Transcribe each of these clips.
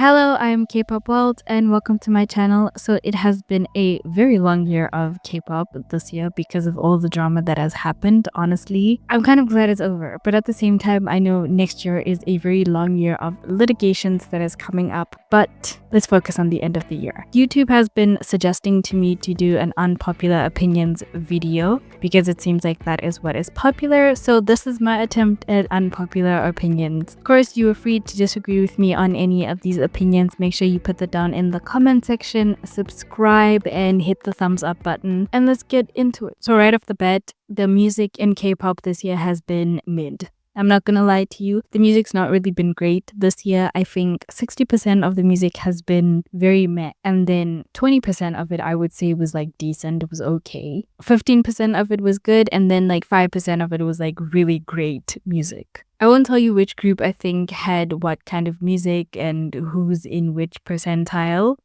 Hello, I'm K-pop World and welcome to my channel. So it has been a very long year of K-pop this year because of all the drama that has happened. Honestly, I'm kind of glad it's over, but at the same time, I know next year is a very long year of litigations that is coming up, but let's focus on the end of the year. YouTube has been suggesting to me to do an unpopular opinions video because it seems like that is what is popular. So this is my attempt at unpopular opinions. Of course, you are free to disagree with me on any of these opinions. Make sure you put that down in the comment section, subscribe and hit the thumbs up button, and let's get into it. So right off the bat, the music in K-pop this year has been mid. I'm not gonna lie to you, the music's not really been great this year. I think 60% of the music has been very meh, and then 20% of it I would say was like decent, it was okay. 15% of it was good, and then like 5% of it was like really great music. I won't tell you which group I think had what kind of music and who's in which percentile.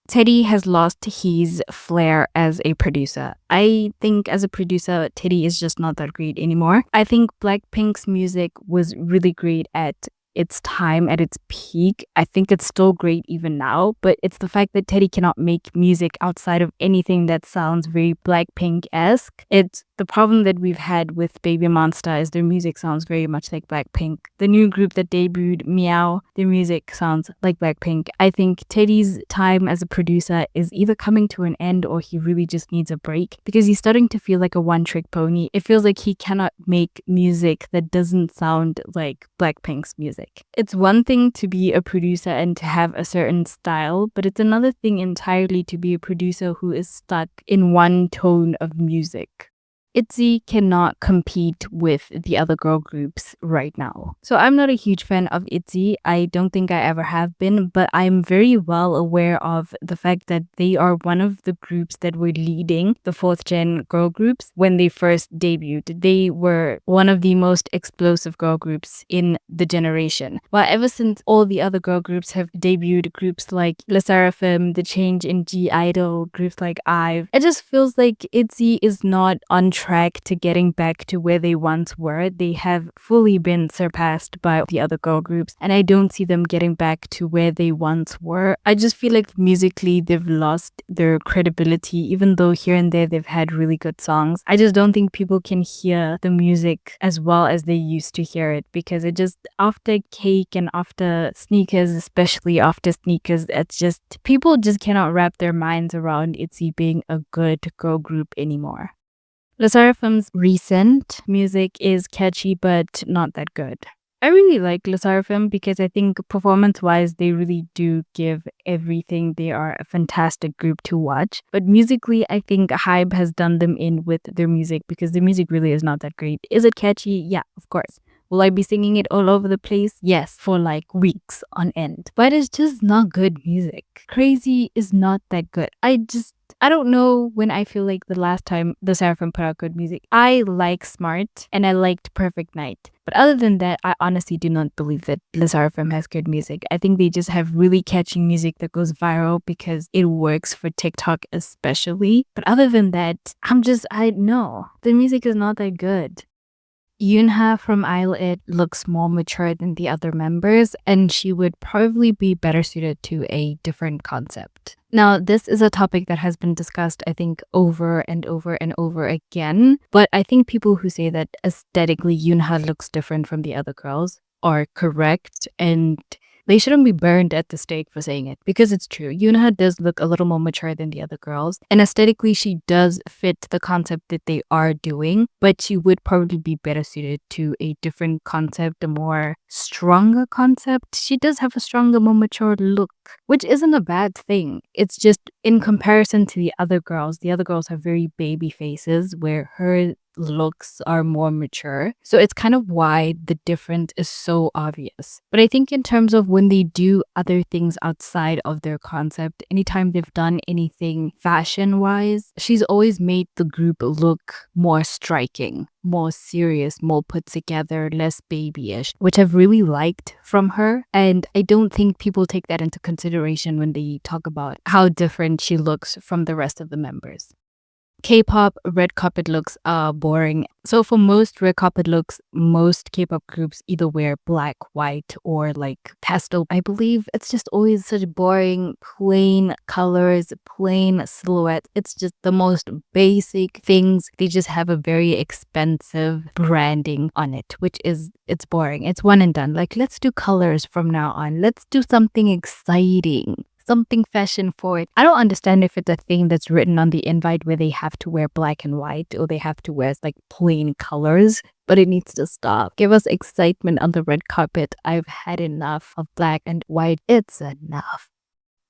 Teddy has lost his flair as a producer. I think as a producer, Teddy is just not that great anymore. I think Blackpink's music was really great at its time, at its peak. I think it's still great even now, but it's the fact that Teddy cannot make music outside of anything that sounds very Blackpink-esque. It's the problem that we've had with Baby Monster is their music sounds very much like Blackpink. The new group that debuted, Meow, their music sounds like Blackpink. I think Teddy's time as a producer is either coming to an end or he really just needs a break because he's starting to feel like a one-trick pony. It feels like he cannot make music that doesn't sound like Blackpink's music. It's one thing to be a producer and to have a certain style, but it's another thing entirely to be a producer who is stuck in one tone of music. ITZY cannot compete with the other girl groups right now. So I'm not a huge fan of ITZY. I don't think I ever have been, but I'm very well aware of the fact that they are one of the groups that were leading the 4th gen girl groups when they first debuted. They were one of the most explosive girl groups in the generation. While ever since all the other girl groups have debuted, groups like LE SSERAFIM, The Change in G-Idol, groups like IVE, it just feels like ITZY is not on track to getting back to where they once were. They have fully been surpassed by the other girl groups, and I don't see them getting back to where they once were. I just feel like musically they've lost their credibility, even though here and there they've had really good songs. I just don't think people can hear the music as well as they used to hear it because it just, after Cake and after Sneakers, especially after Sneakers, it's just, people just cannot wrap their minds around ITZY being a good girl group anymore. LE SSERAFIM's recent music is catchy but not that good. I really like LE SSERAFIM because I think performance-wise they really do give everything. They are a fantastic group to watch. But musically, I think HYBE has done them in with their music because the music really is not that great. Is it catchy? Yeah, of course. Will I be singing it all over the place? Yes, for like weeks on end. But it's just not good music. Crazy is not that good. I don't know when I feel like the last time LE SSERAFIM put out good music. I like Smart and I liked Perfect Night. But other than that, I honestly do not believe that LE SSERAFIM has good music. I think they just have really catchy music that goes viral because it works for TikTok especially. But other than that, I know. The music is not that good. Yoonha from ILIT looks more mature than the other members, and she would probably be better suited to a different concept. Now, this is a topic that has been discussed, I think, over and over and over again, but I think people who say that aesthetically Yoonha looks different from the other girls are correct, and they shouldn't be burned at the stake for saying it because it's true. Yoonha does look a little more mature than the other girls, and aesthetically she does fit the concept that they are doing, but she would probably be better suited to a different concept, a more stronger concept. She does have a stronger, more mature look, which isn't a bad thing. It's just in comparison to the other girls have very baby faces where her looks are more mature. So it's kind of why the difference is so obvious. But I think in terms of when they do other things outside of their concept, anytime they've done anything fashion-wise, she's always made the group look more striking, more serious, more put together, less babyish, which I've really liked from her. And I don't think people take that into consideration when they talk about how different she looks from the rest of the members. K-pop red carpet looks are boring. So for most red carpet looks, most K-pop groups either wear black, white, or like pastel. I believe it's just always such boring, plain colors, plain silhouette. It's just the most basic things. They just have a very expensive branding on it, which is, it's boring. It's one and done. Like, let's do colors from now on. Let's do something exciting. Something fashion forward. I don't understand if it's a thing that's written on the invite where they have to wear black and white or they have to wear like plain colors, but it needs to stop. Give us excitement on the red carpet. I've had enough of black and white. It's enough.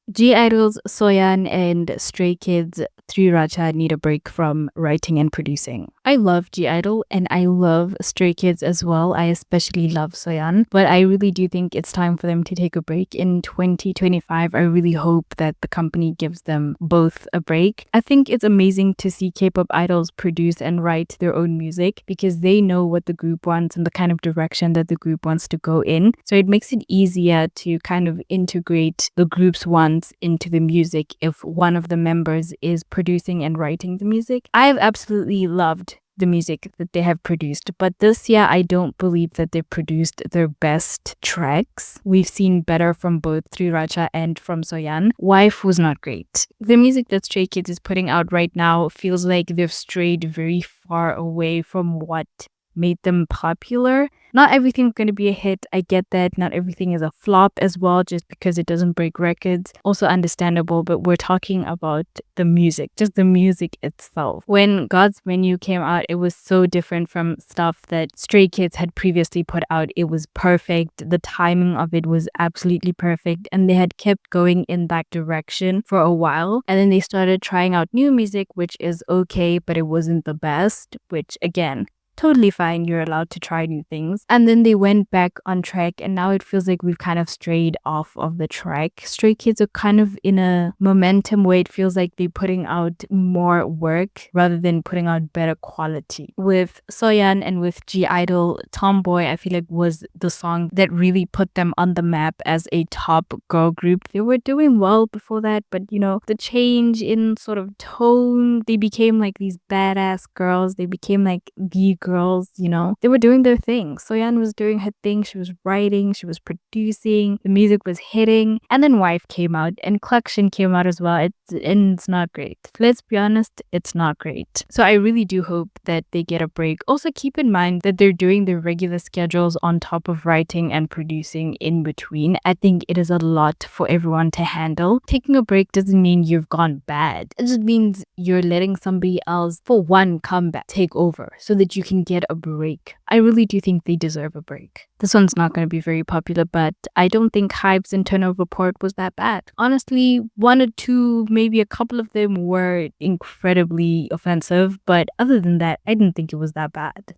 G-idols Soyeon and Stray Kids 3RACHA need a break from writing and producing. I love G-idol and I love Stray Kids as well. I especially love Soyeon, but I really do think it's time for them to take a break in 2025. I really hope that the company gives them both a break. I think it's amazing to see K-pop idols produce and write their own music because they know what the group wants and the kind of direction that the group wants to go in. So it makes it easier to kind of integrate the group's wants into the music if one of the members is producing and writing the music. I've absolutely loved the music that they have produced, but this year I don't believe that they produced their best tracks. We've seen better from both 3RACHA and from Soyeon. Wife was not great. The music that Stray Kids is putting out right now feels like they've strayed very far away from what made them popular. Not everything's going to be a hit. I get that. Not everything is a flop as well just because it doesn't break records. Also understandable, but we're talking about the music, just the music itself. When God's Menu came out, it was so different from stuff that Stray Kids had previously put out. It was perfect. The timing of it was absolutely perfect, and they had kept going in that direction for a while. And then they started trying out new music, which is okay, but it wasn't the best, which again, totally fine. You're allowed to try new things. And then they went back on track, and now it feels like we've kind of strayed off of the track. Stray Kids are kind of in a momentum where it feels like they're putting out more work rather than putting out better quality. With Soyeon and with G-idol, Tomboy, I feel like was the song that really put them on the map as a top girl group. They were doing well before that, but you know, the change in sort of tone, they became like these badass girls. They became like the girls, you know, they were doing their thing. Soyeon was doing her thing. She was writing, she was producing, the music was hitting. And then Wife came out and Collection came out as well. It's not great. Let's be honest, it's not great. So I really do hope that they get a break. Also keep in mind that they're doing their regular schedules on top of writing and producing in between. I think it is a lot for everyone to handle. Taking a break doesn't mean you've gone bad. It just means you're letting somebody else, for one, come back, take over so that you can get a break. I really do think they deserve a break. This one's not going to be very popular, but I don't think Hype's internal report was that bad. Honestly, one or two, maybe a couple of them were incredibly offensive, but other than that, I didn't think it was that bad.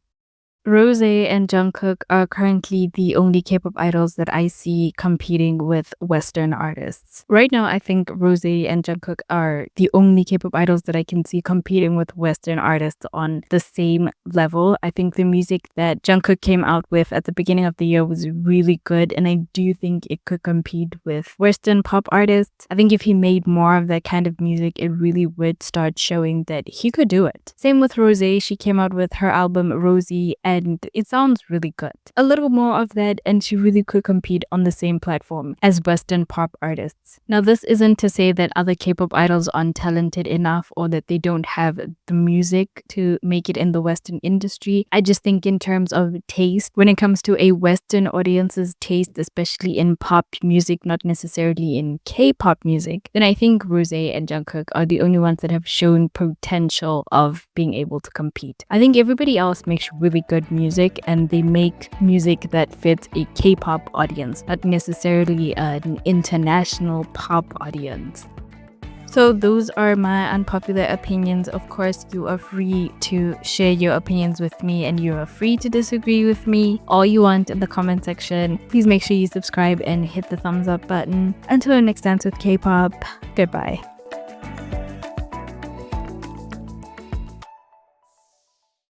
Rose and Jungkook are currently the only K-pop idols that I see competing with Western artists. Right now, I think Rose and Jungkook are the only K-pop idols that I can see competing with Western artists on the same level. I think the music that Jungkook came out with at the beginning of the year was really good, and I do think it could compete with Western pop artists. I think if he made more of that kind of music, it really would start showing that he could do it. Same with Rose. She came out with her album Rosie, and it sounds really good. A little more of that and she really could compete on the same platform as Western pop artists. Now, this isn't to say that other K-pop idols aren't talented enough or that they don't have the music to make it in the Western industry. I just think in terms of taste, when it comes to a Western audience's taste, especially in pop music, not necessarily in K-pop music, then I think Rose and Jungkook are the only ones that have shown potential of being able to compete. I think everybody else makes really good music, and they make music that fits a K-pop audience, not necessarily an international pop audience. So those are my unpopular opinions. Of course, you are free to share your opinions with me, and you are free to disagree with me all you want in the comment section. Please make sure you subscribe and hit the thumbs up button. Until next dance with K-pop, goodbye.